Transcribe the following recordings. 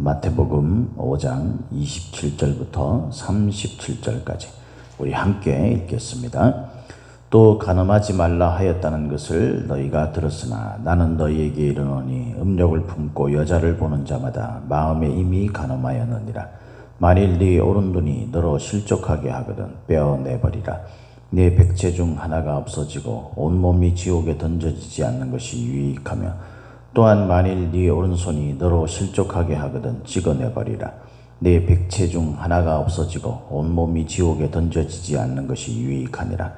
마태복음 5장 27절부터 37절까지 우리 함께 읽겠습니다. 또 간음하지 말라 하였다는 것을 너희가 들었으나 나는 너희에게 이르노니 음욕을 품고 여자를 보는 자마다 마음에 이미 간음하였느니라. 만일 네 오른눈이 너로 실족하게 하거든 빼어내버리라. 네 백체 중 하나가 없어지고 온몸이 지옥에 던져지지 않는 것이 유익하며 또한 만일 네 오른손이 너로 실족하게 하거든 찍어내버리라. 네 백체 중 하나가 없어지고 온몸이 지옥에 던져지지 않는 것이 유익하니라.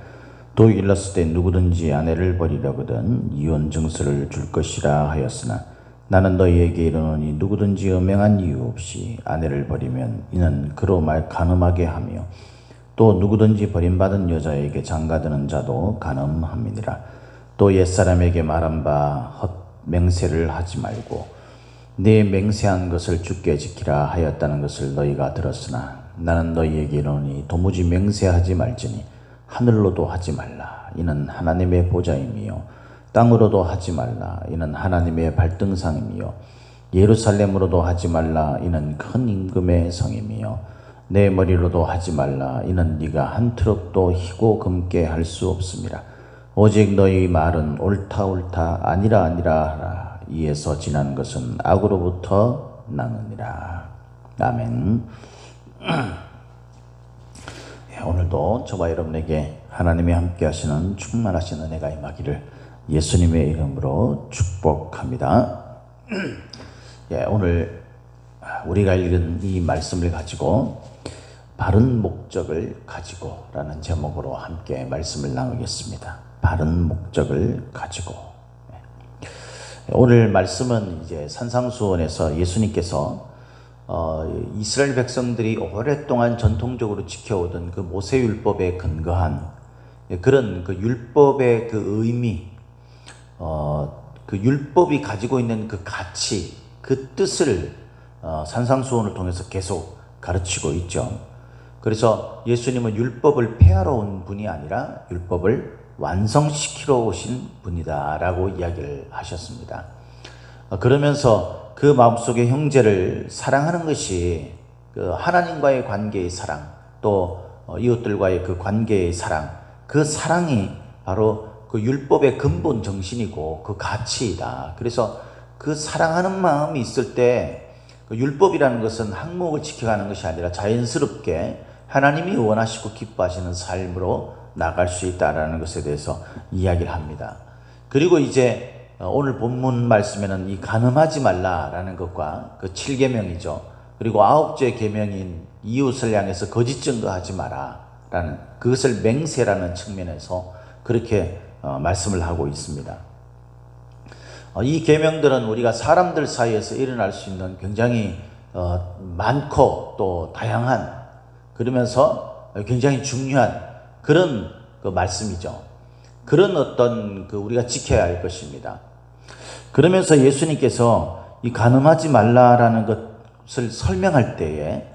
또 일렀을 때 누구든지 아내를 버리려거든 이혼 증서를 줄 것이라 하였으나 나는 너희에게 이르노니 누구든지 엄명한 이유 없이 아내를 버리면 이는 그로 간음하게 하며 또 누구든지 버림받은 여자에게 장가드는 자도 간음함이니라. 또 옛사람에게 말한 바 맹세를 하지 말고 네 맹세한 것을 주께 지키라 하였다는 것을 너희가 들었으나 나는 너희에게 이르노니 도무지 맹세하지 말지니 하늘로도 하지 말라 이는 하나님의 보좌임이요 땅으로도 하지 말라 이는 하나님의 발등상임이요 예루살렘으로도 하지 말라 이는 큰 임금의 성임이요 내 머리로도 하지 말라 이는 네가 한 트럭도 희고 금게 할 수 없음이라. 오직 너희 말은 옳다 옳다 아니라 아니라 하라. 이에서 지난 것은 악으로부터 나느니라. 아멘. 오늘도 저와 여러분에게 하나님이 함께 하시는 충만하신 은혜가 임하기를 예수님의 이름으로 축복합니다. 오늘 우리가 읽은 이 말씀을 가지고 바른 목적을 가지고 라는 제목으로 함께 말씀을 나누겠습니다. 바른 목적을 가지고. 오늘 말씀은 이제 산상수훈에서 예수님께서 이스라엘 백성들이 오랫동안 전통적으로 지켜오던 그 모세율법에 근거한 그런 그 율법의 그 의미, 그 율법이 가지고 있는 그 가치, 그 뜻을 산상수훈을 통해서 계속 가르치고 있죠. 그래서 예수님은 율법을 폐하러 온 분이 아니라 율법을 완성시키러 오신 분이다 라고 이야기를 하셨습니다. 그러면서 그 마음속에 형제를 사랑하는 것이 그 하나님과의 관계의 사랑, 또 이웃들과의 그 관계의 사랑, 그 사랑이 바로 그 율법의 근본 정신이고 그 가치이다. 그래서 그 사랑하는 마음이 있을 때 그 율법이라는 것은 항목을 지켜가는 것이 아니라 자연스럽게 하나님이 원하시고 기뻐하시는 삶으로 나갈 수 있다는 것에 대해서 이야기를 합니다. 그리고 이제 오늘 본문 말씀에는 이 간음하지 말라라는 것과 그 7계명이죠. 그리고 9째 계명인 이웃을 향해서 거짓 증거하지 마라라는 그것을 맹세라는 측면에서 그렇게 말씀을 하고 있습니다. 이 계명들은 우리가 사람들 사이에서 일어날 수 있는 굉장히 많고 또 다양한 그러면서 굉장히 중요한 그런 그 말씀이죠. 그런 어떤 그 우리가 지켜야 할 것입니다. 그러면서 예수님께서 이 간음하지 말라라는 것을 설명할 때에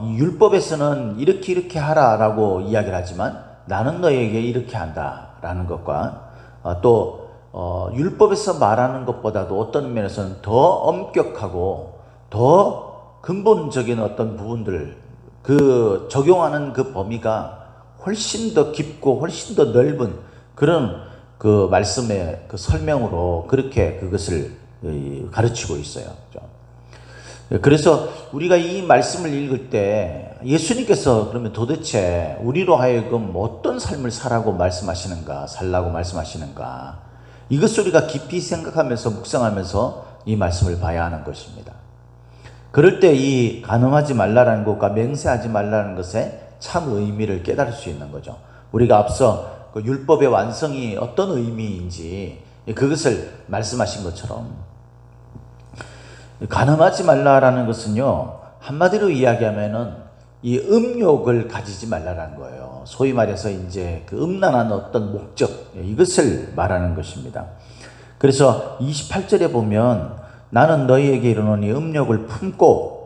이 율법에서는 이렇게 하라라고 이야기를 하지만 나는 너에게 이렇게 한다라는 것과 또 율법에서 말하는 것보다도 어떤 면에서는 더 엄격하고 더 근본적인 어떤 부분들 그 적용하는 그 범위가 훨씬 더 깊고 훨씬 더 넓은 그런 그 말씀의 그 설명으로 그렇게 그것을 가르치고 있어요. 그래서 우리가 이 말씀을 읽을 때 예수님께서 그러면 도대체 우리로 하여금 어떤 삶을 살라고 말씀하시는가 이것을 우리가 깊이 생각하면서 묵상하면서 이 말씀을 봐야 하는 것입니다. 그럴 때 이 간음하지 말라라는 것과 맹세하지 말라는 것의 참 의미를 깨달을 수 있는 거죠. 우리가 앞서 그 율법의 완성이 어떤 의미인지 그것을 말씀하신 것처럼 간음하지 말라라는 것은요 한마디로 이야기하면은 이 음욕을 가지지 말라라는 거예요. 소위 말해서 이제 그 음란한 어떤 목적 이것을 말하는 것입니다. 그래서 28절에 보면 나는 너희에게 이르노니 음욕을 품고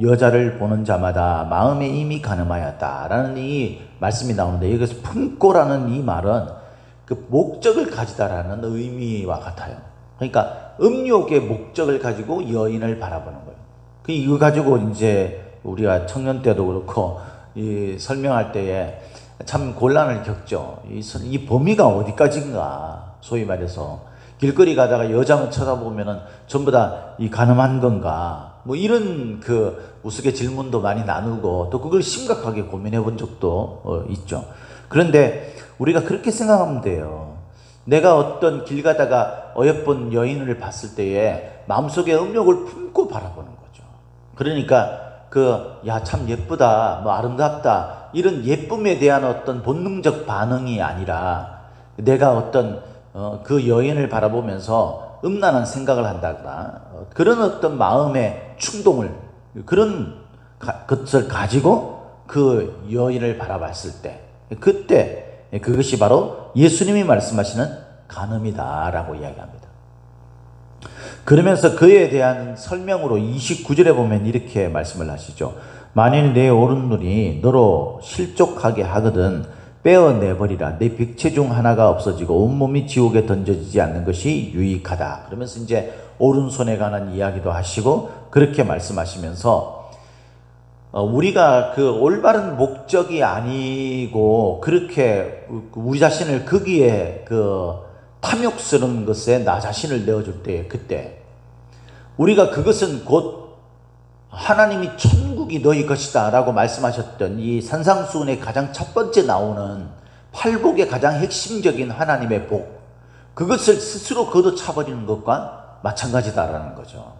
여자를 보는 자마다 마음에 이미 간음하였다라는 이 말씀이 나오는데 여기서 품고라는 이 말은 그 목적을 가지다라는 의미와 같아요. 그러니까 음욕의 목적을 가지고 여인을 바라보는 거예요. 이거 가지고 이제 우리가 청년 때도 그렇고 설명할 때에 참 곤란을 겪죠. 이 범위가 어디까지인가. 소위 말해서 길거리 가다가 여자만 쳐다보면은 전부 다 이 가늠한 건가. 뭐 이런 그 우스개 질문도 많이 나누고 또 그걸 심각하게 고민해 본 적도 있죠. 그런데 우리가 그렇게 생각하면 돼요. 내가 어떤 길 가다가 어여쁜 여인을 봤을 때에 마음속에 음욕을 품고 바라보는 거죠. 그러니까 야, 참 예쁘다, 뭐 아름답다, 이런 예쁨에 대한 어떤 본능적 반응이 아니라 내가 어떤 그 여인을 바라보면서 음란한 생각을 한다거나 그런 어떤 마음의 충동을, 그런 것을 가지고 그 여인을 바라봤을 때, 그때 그것이 바로 예수님이 말씀하시는 간음이다라고 이야기합니다. 그러면서 그에 대한 설명으로 29절에 보면 이렇게 말씀을 하시죠. 만일 내 오른눈이 너로 실족하게 하거든 빼어내버리라. 내 백체 중 하나가 없어지고 온몸이 지옥에 던져지지 않는 것이 유익하다. 그러면서 이제 오른손에 관한 이야기도 하시고 그렇게 말씀하시면서 우리가 그 올바른 목적이 아니고 그렇게 우리 자신을 거기에 탐욕스러운 것에 나 자신을 내어줄 때, 그때 우리가 그것은 곧 하나님이 천국이 너희 것이다 라고 말씀하셨던 이 산상수훈의 가장 첫 번째 나오는 팔복의 가장 핵심적인 하나님의 복, 그것을 스스로 걷어차버리는 것과 마찬가지다라는 거죠.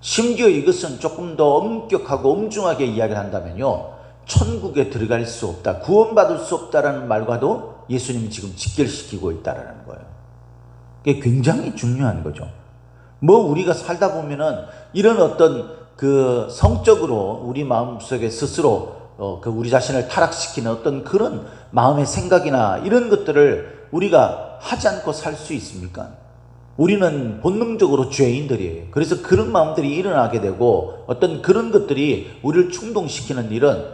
심지어 이것은 조금 더 엄격하고 엄중하게 이야기를 한다면요, 천국에 들어갈 수 없다, 구원받을 수 없다라는 말과도 예수님이 지금 직결시키고 있다라는 거예요. 이게 굉장히 중요한 거죠. 뭐 우리가 살다 보면은 이런 어떤 그 성적으로 우리 마음속에 스스로 우리 자신을 타락시키는 어떤 그런 마음의 생각이나 이런 것들을 우리가 하지 않고 살 수 있습니까? 우리는 본능적으로 죄인들이에요. 그래서 그런 마음들이 일어나게 되고 어떤 그런 것들이 우리를 충동시키는 일은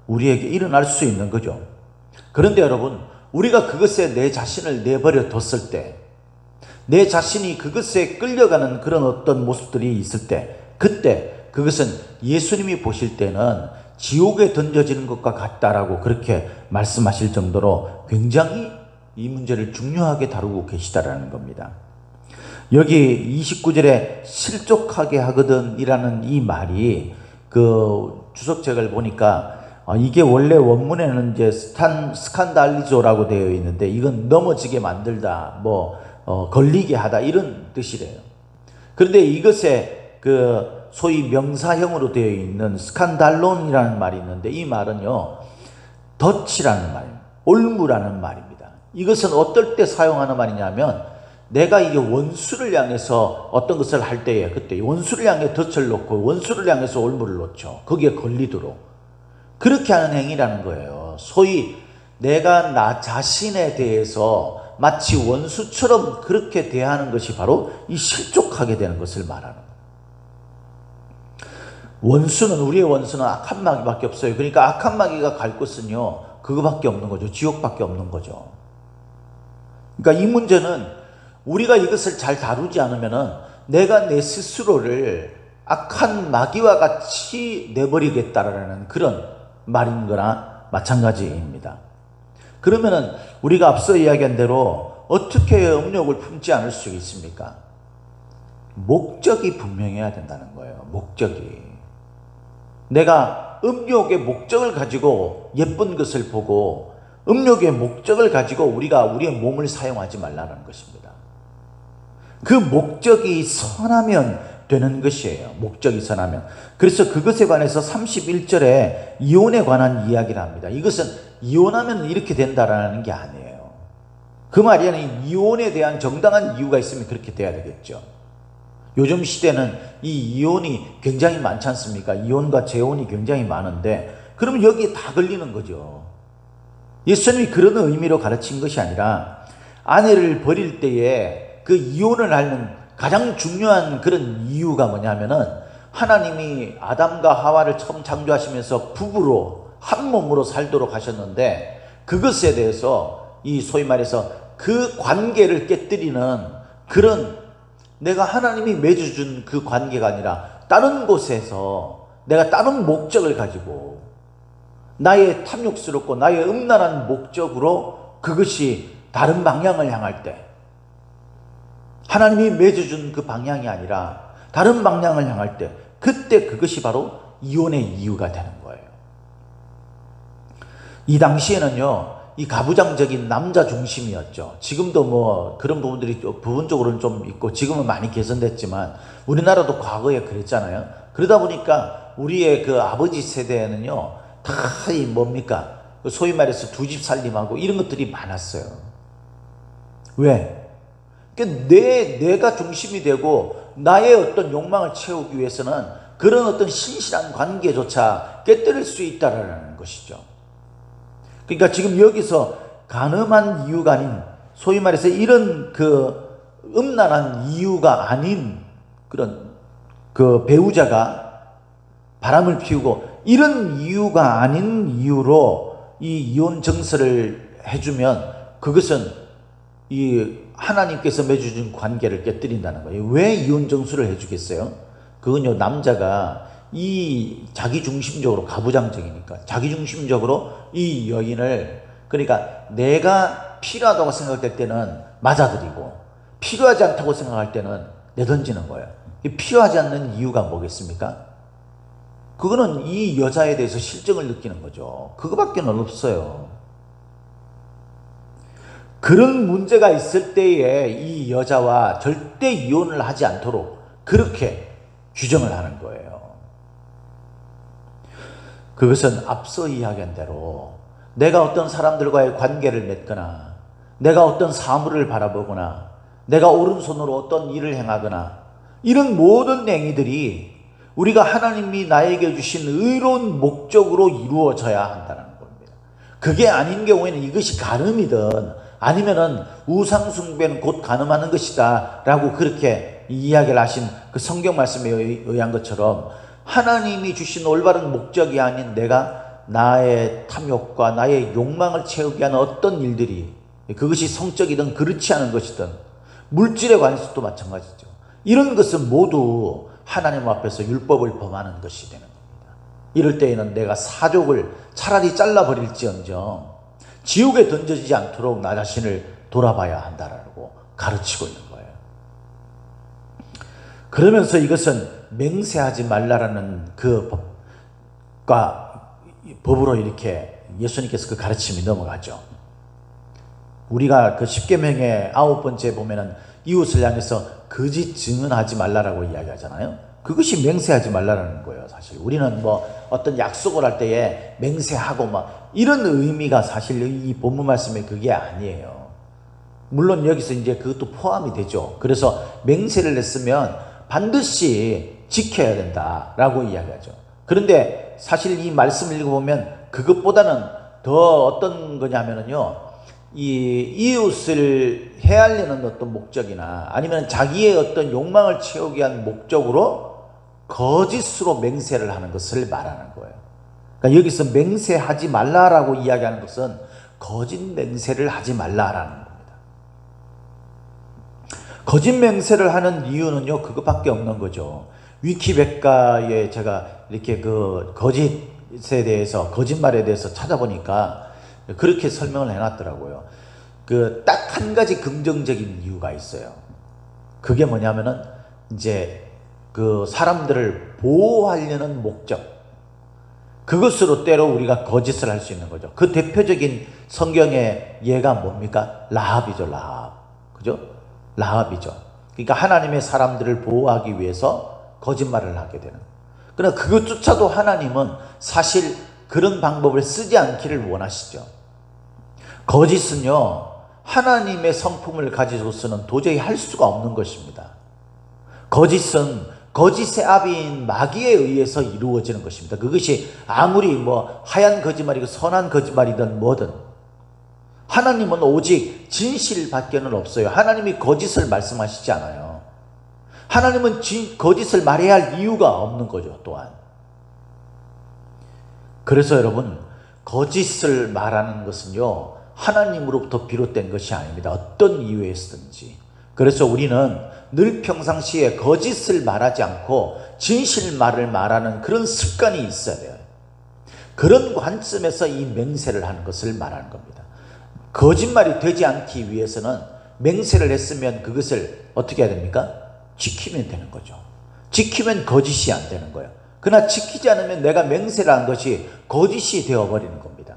우리에게 일어날 수 있는 거죠. 그런데 여러분, 우리가 그것에 내 자신을 내버려 뒀을 때, 내 자신이 그것에 끌려가는 그런 어떤 모습들이 있을 때, 그때 그것은 예수님이 보실 때는 지옥에 던져지는 것과 같다라고 그렇게 말씀하실 정도로 굉장히 이 문제를 중요하게 다루고 계시다라는 겁니다. 여기 29절에 실족하게 하거든 이라는 이 말이 그 주석책을 보니까 이게 원래 원문에는 이제 스칸달리조라고 되어 있는데 이건 넘어지게 만들다, 걸리게 하다 이런 뜻이래요. 그런데 이것에 소위 명사형으로 되어 있는 스칸달론이라는 말이 있는데 이 말은요, 덫이라는 말입니다. 올무라는 말입니다. 이것은 어떨 때 사용하는 말이냐면 내가 이게 원수를 향해서 어떤 것을 할 때에 그때 원수를 향해 덫을 놓고 원수를 향해서 올무를 놓죠. 거기에 걸리도록 그렇게 하는 행위라는 거예요. 소위 내가 나 자신에 대해서 마치 원수처럼 그렇게 대하는 것이 바로 이 실족하게 되는 것을 말하는 거예요. 우리의 원수는 악한 마귀밖에 없어요. 그러니까 악한 마귀가 갈 곳은요, 그거밖에 없는 거죠. 지옥밖에 없는 거죠. 그러니까 이 문제는 우리가 이것을 잘 다루지 않으면은 내가 내 스스로를 악한 마귀와 같이 내버리겠다라는 그런 말인 거나 마찬가지입니다. 그러면은 우리가 앞서 이야기한 대로 어떻게 음욕을 품지 않을 수 있습니까? 목적이 분명해야 된다는 거예요. 목적이. 내가 음욕의 목적을 가지고 예쁜 것을 보고 음욕의 목적을 가지고 우리가 우리의 몸을 사용하지 말라는 것입니다. 그 목적이 선하면 되는 것이에요. 목적이 선하면. 그래서 그것에 관해서 31절에 이혼에 관한 이야기를 합니다. 이것은 이혼하면 이렇게 된다라는 게 아니에요. 그 말이 아니라 이혼에 대한 정당한 이유가 있으면 그렇게 돼야 되겠죠. 요즘 시대는 이 이혼이 굉장히 많지 않습니까? 이혼과 재혼이 굉장히 많은데 그러면 여기에 다 걸리는 거죠. 예수님이 그런 의미로 가르친 것이 아니라 아내를 버릴 때에 그 이혼을 하는 가장 중요한 그런 이유가 뭐냐면은 하나님이 아담과 하와를 처음 창조하시면서 부부로 한 몸으로 살도록 하셨는데 그것에 대해서 이 소위 말해서 그 관계를 깨뜨리는 그런 내가 하나님이 맺어준 그 관계가 아니라 다른 곳에서 내가 다른 목적을 가지고 나의 탐욕스럽고 나의 음란한 목적으로 그것이 다른 방향을 향할 때, 하나님이 맺어준 그 방향이 아니라 다른 방향을 향할 때, 그때 그것이 바로 이혼의 이유가 되는 거예요. 이 당시에는요, 이 가부장적인 남자 중심이었죠. 지금도 뭐 그런 부분들이 부분적으로는 좀 있고 지금은 많이 개선됐지만 우리나라도 과거에 그랬잖아요. 그러다 보니까 우리의 그 아버지 세대에는요, 다 이 뭡니까? 소위 말해서 두 집 살림하고 이런 것들이 많았어요. 왜? 내가 중심이 되고 나의 어떤 욕망을 채우기 위해서는 그런 어떤 신실한 관계조차 깨뜨릴 수 있다라는 것이죠. 그러니까 지금 여기서 간음한 이유가 아닌, 소위 말해서 이런 그 음란한 이유가 아닌 그런 그 배우자가 바람을 피우고 이런 이유가 아닌 이유로 이 이혼 정서를 해주면 그것은 이 하나님께서 맺어준 관계를 깨뜨린다는 거예요. 왜 이혼 정수를 해주겠어요? 그건요, 남자가 이 자기중심적으로, 가부장적이니까 자기중심적으로 이 여인을, 그러니까 내가 필요하다고 생각될 때는 맞아들이고 필요하지 않다고 생각할 때는 내던지는 거예요. 필요하지 않는 이유가 뭐겠습니까? 그거는 이 여자에 대해서 실정을 느끼는 거죠. 그거밖에 없어요. 그런 문제가 있을 때에 이 여자와 절대 이혼을 하지 않도록 그렇게 규정을 하는 거예요. 그것은 앞서 이야기한 대로 내가 어떤 사람들과의 관계를 맺거나 내가 어떤 사물을 바라보거나 내가 오른손으로 어떤 일을 행하거나 이런 모든 행위들이 우리가 하나님이 나에게 주신 의로운 목적으로 이루어져야 한다는 겁니다. 그게 아닌 경우에는 이것이 간음이든 아니면은 우상숭배는 곧 간음하는 것이다 라고 그렇게 이야기를 하신 그 성경 말씀에 의한 것처럼 하나님이 주신 올바른 목적이 아닌 내가 나의 탐욕과 나의 욕망을 채우기 위한 어떤 일들이, 그것이 성적이든 그렇지 않은 것이든 물질에 관해서도 마찬가지죠. 이런 것은 모두 하나님 앞에서 율법을 범하는 것이 되는 겁니다. 이럴 때에는 내가 사족을 차라리 잘라버릴지언정 지옥에 던져지지 않도록 나 자신을 돌아봐야 한다라고 가르치고 있는 거예요. 그러면서 이것은 맹세하지 말라라는 그 법으로 이렇게 예수님께서 그 가르침이 넘어가죠. 우리가 그 십계명의 9번째 보면은 이웃을 향해서 거짓 증언하지 말라라고 이야기하잖아요. 그것이 맹세하지 말라라는 거예요. 사실 우리는 뭐 어떤 약속을 할 때에 맹세하고 막 이런 의미가 사실 이 본문 말씀에 그게 아니에요. 물론 여기서 이제 그것도 포함이 되죠. 그래서 맹세를 했으면 반드시 지켜야 된다라고 이야기하죠. 그런데 사실 이 말씀을 읽어보면 그것보다는 더 어떤 거냐면요, 이 이웃을 헤아리는 어떤 목적이나 아니면 자기의 어떤 욕망을 채우기 위한 목적으로 거짓으로 맹세를 하는 것을 말하는 거예요. 그러니까 여기서 맹세하지 말라라고 이야기하는 것은 거짓 맹세를 하지 말라라는 겁니다. 거짓 맹세를 하는 이유는요, 그것밖에 없는 거죠. 위키백과에 제가 이렇게 그 거짓에 대해서, 거짓말에 대해서 찾아보니까 그렇게 설명을 해놨더라고요. 그 딱 한 가지 긍정적인 이유가 있어요. 그게 뭐냐면은 이제 그 사람들을 보호하려는 목적, 그것으로 때로 우리가 거짓을 할 수 있는 거죠. 그 대표적인 성경의 예가 뭡니까? 라합이죠. 라합. 그죠? 라합이죠. 그러니까 하나님의 사람들을 보호하기 위해서 거짓말을 하게 되는. 그러나 그것조차도 하나님은 사실 그런 방법을 쓰지 않기를 원하시죠. 거짓은요, 하나님의 성품을 가지고서는 도저히 할 수가 없는 것입니다. 거짓은 거짓의 아비인 마귀에 의해서 이루어지는 것입니다. 그것이 아무리 뭐 하얀 거짓말이고 선한 거짓말이든 뭐든 하나님은 오직 진실밖에는 없어요. 하나님이 거짓을 말씀하시지 않아요. 하나님은 거짓을 말해야 할 이유가 없는 거죠. 또한 그래서 여러분, 거짓을 말하는 것은요, 하나님으로부터 비롯된 것이 아닙니다. 어떤 이유에서든지 그래서 우리는 늘 평상시에 거짓을 말하지 않고 진실말을 말하는 그런 습관이 있어야 돼요. 그런 관점에서 이 맹세를 하는 것을 말하는 겁니다. 거짓말이 되지 않기 위해서는 맹세를 했으면 그것을 어떻게 해야 됩니까? 지키면 되는 거죠. 지키면 거짓이 안 되는 거예요. 그러나 지키지 않으면 내가 맹세를 한 것이 거짓이 되어버리는 겁니다.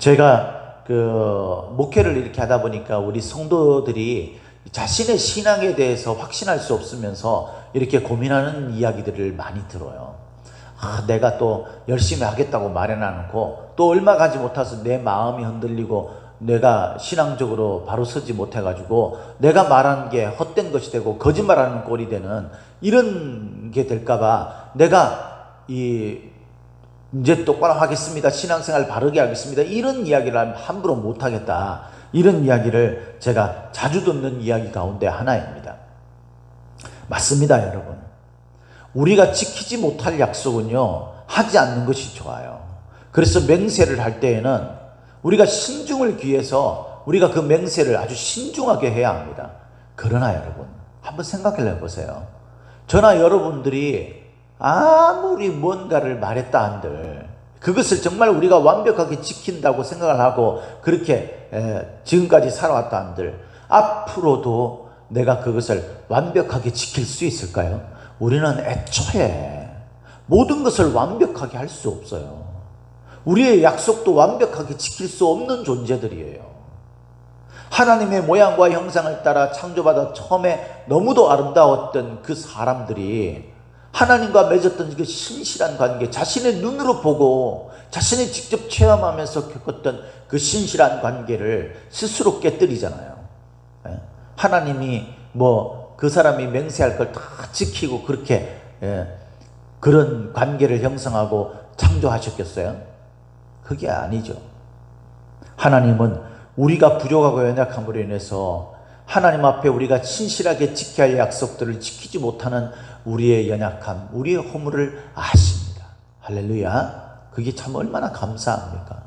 제가 목회를 이렇게 하다 보니까 우리 성도들이 자신의 신앙에 대해서 확신할 수 없으면서 이렇게 고민하는 이야기들을 많이 들어요. 내가 또 열심히 하겠다고 말해놔놓고 또 얼마 가지 못해서 내 마음이 흔들리고 내가 신앙적으로 바로 서지 못해가지고 내가 말한 게 헛된 것이 되고 거짓말하는 꼴이 되는 이런 게 될까봐 내가 이제 똑바로 하겠습니다. 신앙생활 바르게 하겠습니다. 이런 이야기를 함부로 못하겠다. 이런 이야기를 제가 자주 듣는 이야기 가운데 하나입니다. 맞습니다, 여러분. 우리가 지키지 못할 약속은요, 하지 않는 것이 좋아요. 그래서 맹세를 할 때에는 우리가 신중을 기해서 우리가 그 맹세를 아주 신중하게 해야 합니다. 그러나 여러분, 한번 생각해 보세요. 저나 여러분들이 아무리 뭔가를 말했다 한들 그것을 정말 우리가 완벽하게 지킨다고 생각을 하고 그렇게 지금까지 살아왔다 한들 앞으로도 내가 그것을 완벽하게 지킬 수 있을까요? 우리는 애초에 모든 것을 완벽하게 할 수 없어요. 우리의 약속도 완벽하게 지킬 수 없는 존재들이에요. 하나님의 모양과 형상을 따라 창조받아 처음에 너무도 아름다웠던 그 사람들이 하나님과 맺었던 그 신실한 관계, 자신의 눈으로 보고 자신이 직접 체험하면서 겪었던 그 신실한 관계를 스스로 깨뜨리잖아요. 하나님이 그 사람이 맹세할 걸 다 지키고 그렇게 그런 관계를 형성하고 창조하셨겠어요? 그게 아니죠. 하나님은 우리가 부족하고 연약함으로 인해서 하나님 앞에 우리가 신실하게 지켜야 할 약속들을 지키지 못하는 우리의 연약함, 우리의 허물을 아십니다. 할렐루야. 그게 참 얼마나 감사합니까?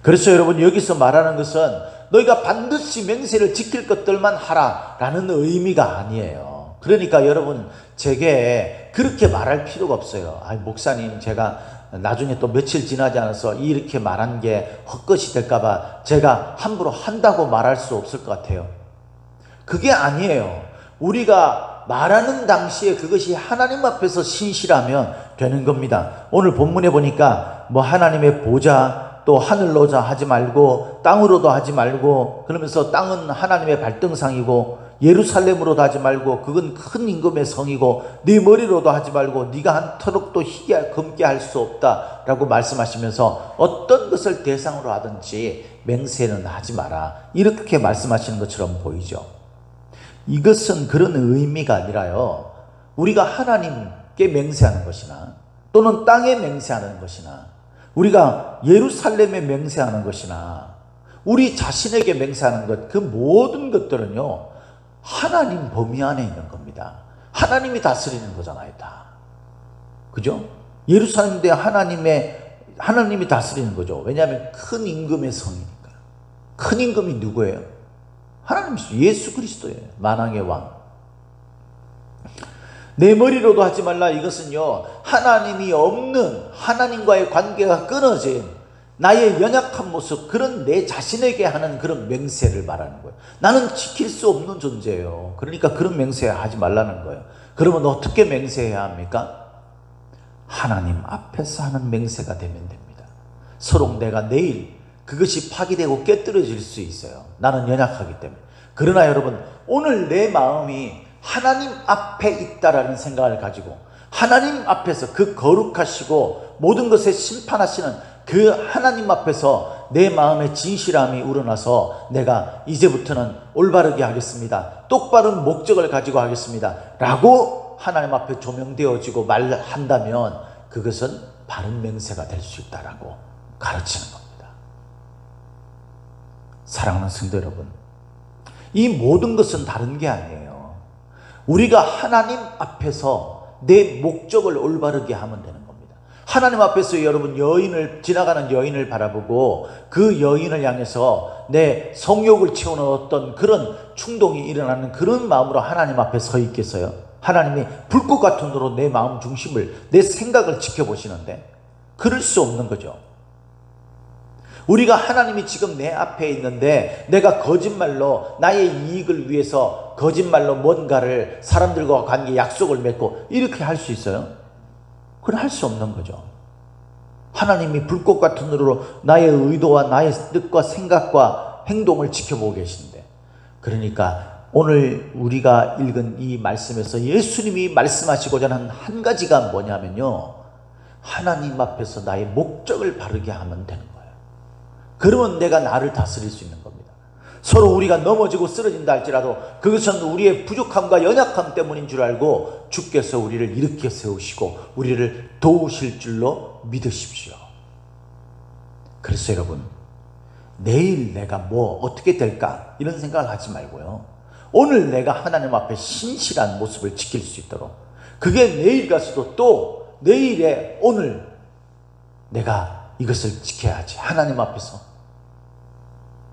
그래서 여러분, 여기서 말하는 것은 너희가 반드시 맹세를 지킬 것들만 하라라는 의미가 아니에요. 그러니까 여러분, 제게 그렇게 말할 필요가 없어요. 목사님, 제가 나중에 또 며칠 지나지 않아서 이렇게 말한 게 헛것이 될까봐 제가 함부로 한다고 말할 수 없을 것 같아요. 그게 아니에요. 우리가 말하는 당시에 그것이 하나님 앞에서 신실하면 되는 겁니다. 오늘 본문에 보니까 하나님의 보좌, 또 하늘로자 하지 말고 땅으로도 하지 말고, 그러면서 땅은 하나님의 발등상이고 예루살렘으로도 하지 말고 그건 큰 임금의 성이고 네 머리로도 하지 말고 네가 한 터럭도 희게 검게 할 수 없다라고 말씀하시면서 어떤 것을 대상으로 하든지 맹세는 하지 마라, 이렇게 말씀하시는 것처럼 보이죠. 이것은 그런 의미가 아니라요, 우리가 하나님께 맹세하는 것이나 또는 땅에 맹세하는 것이나 우리가 예루살렘에 맹세하는 것이나 우리 자신에게 맹세하는 것, 그 모든 것들은요 하나님 범위 안에 있는 겁니다. 하나님이 다스리는 거잖아요, 다. 그죠? 예루살렘 대 하나님이 다스리는 거죠. 왜냐하면 큰 임금의 성이니까. 큰 임금이 누구예요? 하나님이시죠. 예수 그리스도예요. 만왕의 왕. 내 머리로도 하지 말라. 이것은요, 하나님이 없는, 하나님과의 관계가 끊어진 나의 연약한 모습, 그런 내 자신에게 하는 그런 맹세를 말하는 거예요. 나는 지킬 수 없는 존재예요. 그러니까 그런 맹세 하지 말라는 거예요. 그러면 어떻게 맹세해야 합니까? 하나님 앞에서 하는 맹세가 되면 됩니다. 서로 내가 내일 그것이 파기되고 깨뜨려질 수 있어요. 나는 연약하기 때문에. 그러나 여러분, 오늘 내 마음이 하나님 앞에 있다라는 생각을 가지고 하나님 앞에서 그 거룩하시고 모든 것에 심판하시는 그 하나님 앞에서 내 마음의 진실함이 우러나서 내가 이제부터는 올바르게 하겠습니다, 똑바른 목적을 가지고 하겠습니다 라고 하나님 앞에 조명되어지고 말한다면 그것은 바른 맹세가 될 수 있다라고 가르치는 겁니다. 사랑하는 성도 여러분, 이 모든 것은 다른 게 아니에요. 우리가 하나님 앞에서 내 목적을 올바르게 하면 되는 겁니다. 하나님 앞에서 여러분 지나가는 여인을 바라보고 그 여인을 향해서 내 성욕을 채우는 어떤 그런 충동이 일어나는 그런 마음으로 하나님 앞에 서 있겠어요? 하나님이 불꽃 같은 눈으로 내 마음 중심을, 내 생각을 지켜보시는데 그럴 수 없는 거죠. 우리가 하나님이 지금 내 앞에 있는데 내가 거짓말로 나의 이익을 위해서 거짓말로 뭔가를 사람들과 관계 약속을 맺고 이렇게 할 수 있어요? 그건 할 수 없는 거죠. 하나님이 불꽃 같은 눈으로 나의 의도와 나의 뜻과 생각과 행동을 지켜보고 계신데, 그러니까 오늘 우리가 읽은 이 말씀에서 예수님이 말씀하시고자 하는 한 가지가 뭐냐면요, 하나님 앞에서 나의 목적을 바르게 하면 되는 거예요. 그러면 내가 나를 다스릴 수 있는 겁니다. 서로 우리가 넘어지고 쓰러진다 할지라도 그것은 우리의 부족함과 연약함 때문인 줄 알고 주께서 우리를 일으켜 세우시고 우리를 도우실 줄로 믿으십시오. 그래서 여러분, 내일 내가 어떻게 될까 이런 생각을 하지 말고요, 오늘 내가 하나님 앞에 신실한 모습을 지킬 수 있도록, 그게 내일 가서도 또 내일의 오늘 내가 이것을 지켜야지, 하나님 앞에서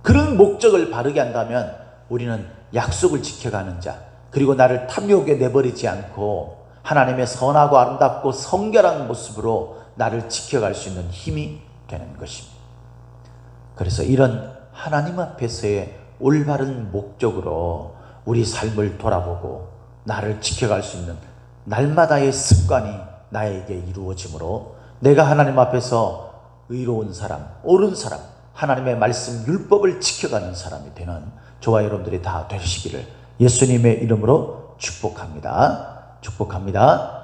그런 목적을 바르게 한다면 우리는 약속을 지켜가는 자, 그리고 나를 탐욕에 내버리지 않고 하나님의 선하고 아름답고 성결한 모습으로 나를 지켜갈 수 있는 힘이 되는 것입니다. 그래서 이런 하나님 앞에서의 올바른 목적으로 우리 삶을 돌아보고 나를 지켜갈 수 있는 날마다의 습관이 나에게 이루어지므로 내가 하나님 앞에서 의로운 사람, 옳은 사람, 하나님의 말씀 율법을 지켜가는 사람이 되는 저와 여러분들이 다 되시기를 예수님의 이름으로 축복합니다. 축복합니다.